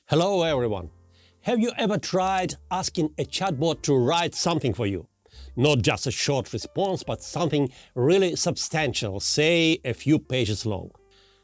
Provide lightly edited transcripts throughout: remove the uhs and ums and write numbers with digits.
Hello everyone! Have you ever tried asking a chatbot to write something for you? Not just a short response, but something really substantial, say a few pages long.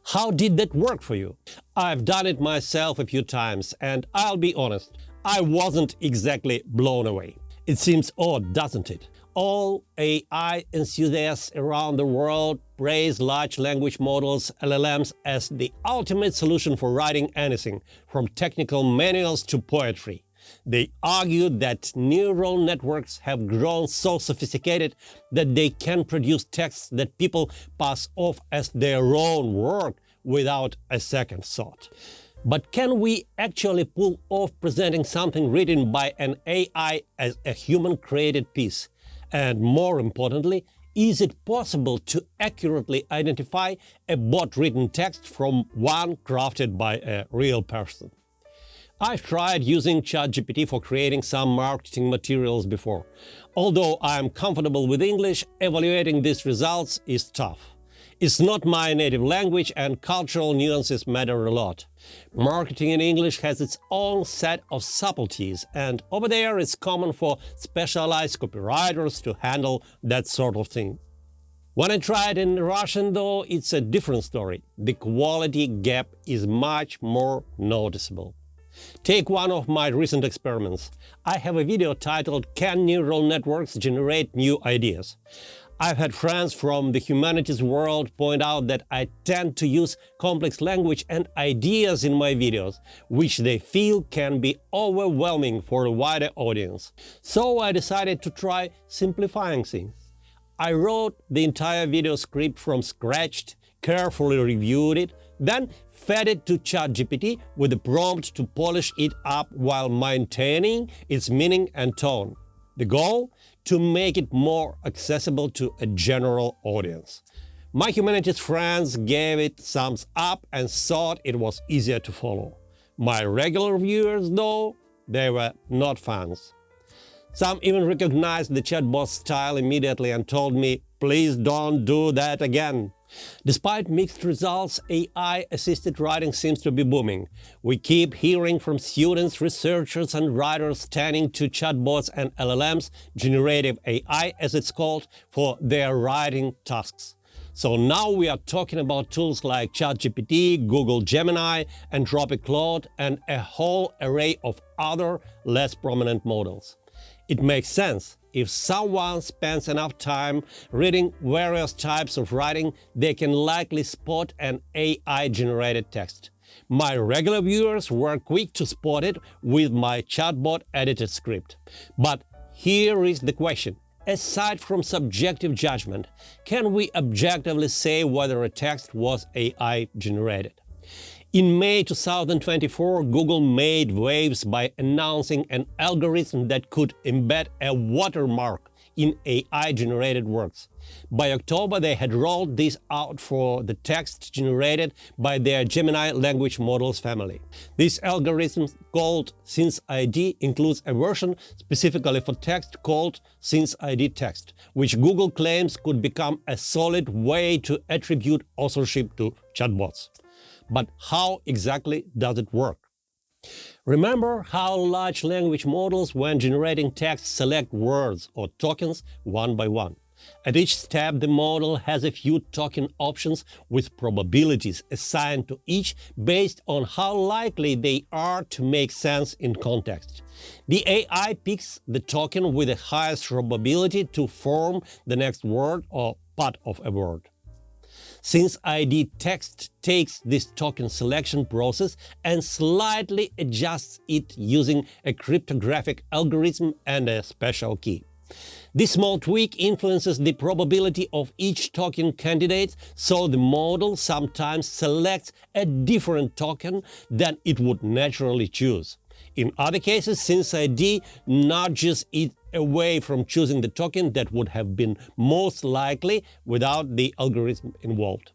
How did that work for you? I've done it myself a few times, and I'll be honest, I wasn't exactly blown away. It seems odd, doesn't it? All AI enthusiasts around the world praise large language models, LLMs, as the ultimate solution for writing anything, from technical manuals to poetry. They argue that neural networks have grown so sophisticated that they can produce texts that people pass off as their own work without a second thought. But can we actually pull off presenting something written by an AI as a human-created piece? And more importantly, is it possible to accurately identify a bot-written text from one crafted by a real person? I've tried using ChatGPT for creating some marketing materials before. Although I'm comfortable with English, evaluating these results is tough. It's not my native language, and cultural nuances matter a lot. Marketing in English has its own set of subtleties, and over there it's common for specialized copywriters to handle that sort of thing. When I try it in Russian, though, it's a different story. The quality gap is much more noticeable. Take one of my recent experiments. I have a video titled "Can Neural Networks Generate New Ideas?" I've had friends from the humanities world point out that I tend to use complex language and ideas in my videos, which they feel can be overwhelming for a wider audience. So I decided to try simplifying things. I wrote the entire video script from scratch, carefully reviewed it, then fed it to ChatGPT with a prompt to polish it up while maintaining its meaning and tone. The goal? To make it more accessible to a general audience. My humanities friends gave it thumbs up and thought it was easier to follow. My regular viewers, though, they were not fans. Some even recognized the chatbot style immediately and told me, "Please don't do that again." Despite mixed results, AI-assisted writing seems to be booming. We keep hearing from students, researchers and writers turning to chatbots and LLMs, generative AI as it's called, for their writing tasks. So now we are talking about tools like ChatGPT, Google Gemini, Anthropic Claude, and a whole array of other less prominent models. It makes sense. If someone spends enough time reading various types of writing, they can likely spot an AI-generated text. My regular viewers were quick to spot it with my chatbot-edited script. But here is the question. Aside from subjective judgment, can we objectively say whether a text was AI-generated? In May 2024, Google made waves by announcing an algorithm that could embed a watermark in AI-generated works. By October, they had rolled this out for the text generated by their Gemini language models family. This algorithm, called SenseID, includes a version specifically for text called SenseID Text, which Google claims could become a solid way to attribute authorship to chatbots. But how exactly does it work? Remember how large language models, when generating text, select words or tokens one by one. At each step, the model has a few token options with probabilities assigned to each based on how likely they are to make sense in context. The AI picks the token with the highest probability to form the next word or part of a word. SenseID Text takes this token selection process and slightly adjusts it using a cryptographic algorithm and a special key. This small tweak influences the probability of each token candidate, so the model sometimes selects a different token than it would naturally choose. In other cases, SenseID nudges it away from choosing the token that would have been most likely without the algorithm involved.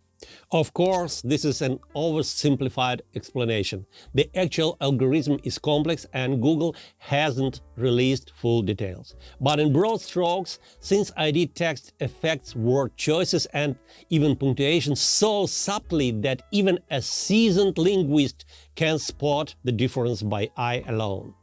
Of course, this is an oversimplified explanation. The actual algorithm is complex and Google hasn't released full details. But in broad strokes, since ID text affects word choices and even punctuation so subtly that even a seasoned linguist can spot the difference by eye alone.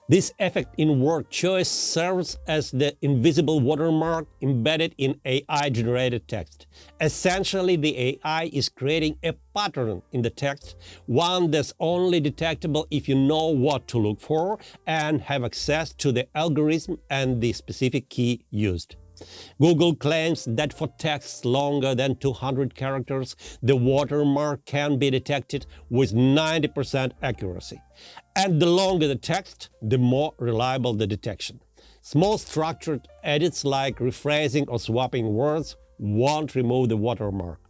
This effect in word choice serves as the invisible watermark embedded in AI-generated text. Essentially, the AI is creating a pattern in the text, one that's only detectable if you know what to look for and have access to the algorithm and the specific key used. Google claims that for texts longer than 200 characters, the watermark can be detected with 90% accuracy. And the longer the text, the more reliable the detection. Small structured edits like rephrasing or swapping words won't remove the watermark.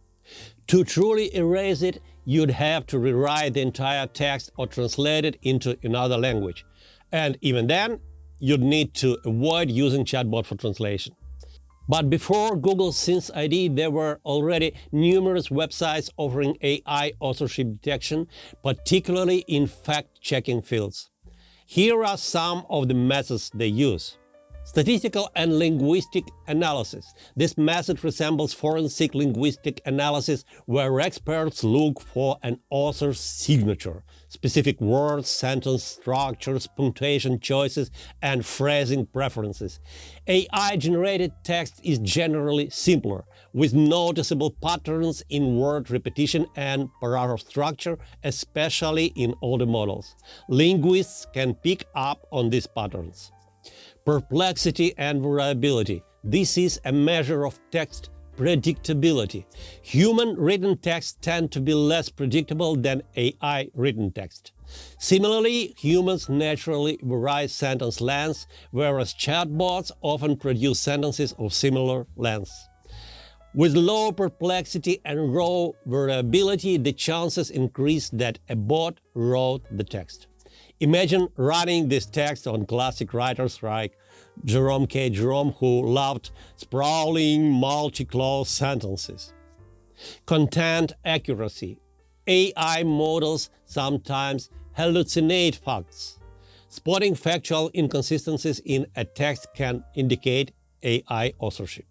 To truly erase it, you'd have to rewrite the entire text or translate it into another language. And even then, you'd need to avoid using chatbot for translation. But before Google Since ID, there were already numerous websites offering AI authorship detection, particularly in fact-checking fields. Here are some of the methods they use. Statistical and linguistic analysis. This method resembles forensic linguistic analysis where experts look for an author's signature, specific words, sentence structures, punctuation choices, and phrasing preferences. AI-generated text is generally simpler, with noticeable patterns in word repetition and paragraph structure, especially in older models. Linguists can pick up on these patterns. Perplexity and variability. This is a measure of text predictability. Human written texts tend to be less predictable than AI written text. Similarly, humans naturally vary sentence lengths, whereas chatbots often produce sentences of similar lengths. With low perplexity and raw variability, the chances increase that a bot wrote the text. Imagine running this text on classic writers like Jerome K. Jerome, who loved sprawling, multi-clause sentences. Content accuracy. AI models sometimes hallucinate facts. Spotting factual inconsistencies in a text can indicate AI authorship.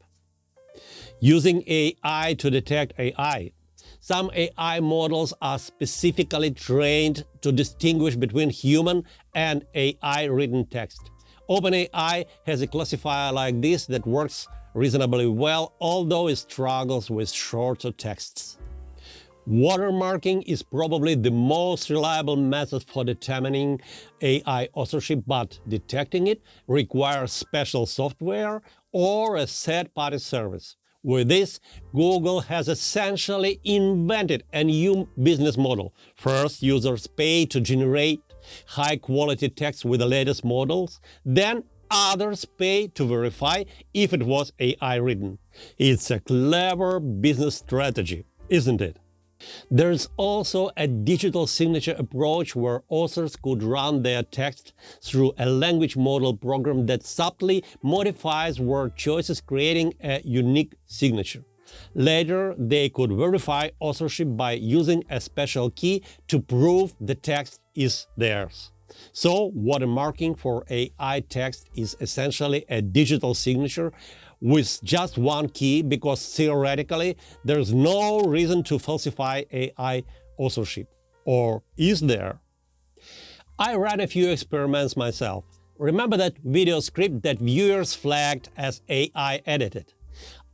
Using AI to detect AI. Some AI models are specifically trained to distinguish between human and AI-written text. OpenAI has a classifier like this that works reasonably well, although it struggles with shorter texts. Watermarking is probably the most reliable method for determining AI authorship, but detecting it requires special software or a third-party service. With this, Google has essentially invented a new business model. First, users pay to generate high-quality text with the latest models. Then, others pay to verify if it was AI written. It's a clever business strategy, isn't it? There's also a digital signature approach where authors could run their text through a language model program that subtly modifies word choices, creating a unique signature. Later, they could verify authorship by using a special key to prove the text is theirs. So, watermarking for AI text is essentially a digital signature with just one key, because theoretically there's no reason to falsify AI authorship. Or is there? I ran a few experiments myself. Remember that video script that viewers flagged as AI edited?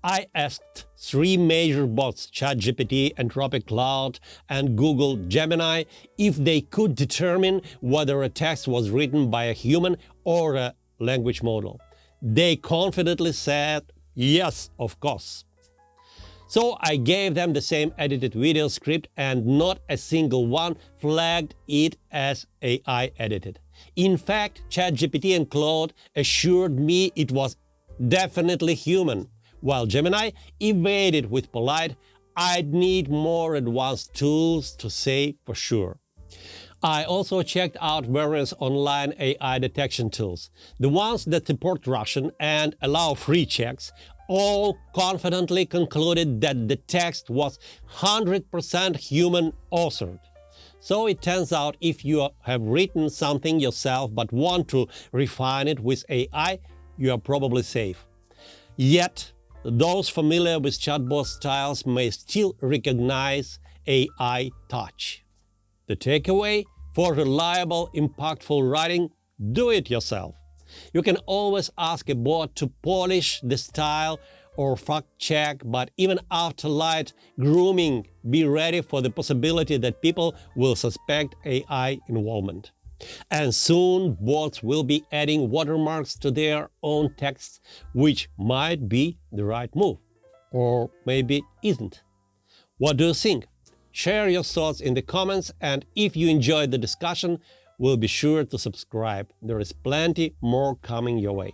I asked 3 major bots, ChatGPT, Anthropic Cloud, and Google Gemini, if they could determine whether a text was written by a human or a language model. They confidently said, yes, of course. So I gave them the same edited video script and not a single one flagged it as AI edited. In fact, ChatGPT and Claude assured me it was definitely human, while Gemini evaded with polite, "I'd need more advanced tools to say for sure." I also checked out various online AI detection tools. The ones that support Russian and allow free checks all confidently concluded that the text was 100% human authored. So it turns out if you have written something yourself but want to refine it with AI, you are probably safe. Yet, those familiar with chatbot styles may still recognize AI touch. The takeaway: for reliable, impactful writing, do it yourself. You can always ask a bot to polish the style or fact-check, but even after light grooming, be ready for the possibility that people will suspect AI involvement. And soon bots will be adding watermarks to their own texts, which might be the right move. Or maybe isn't. What do you think? Share your thoughts in the comments, and if you enjoyed the discussion, we'll be sure to subscribe. There is plenty more coming your way.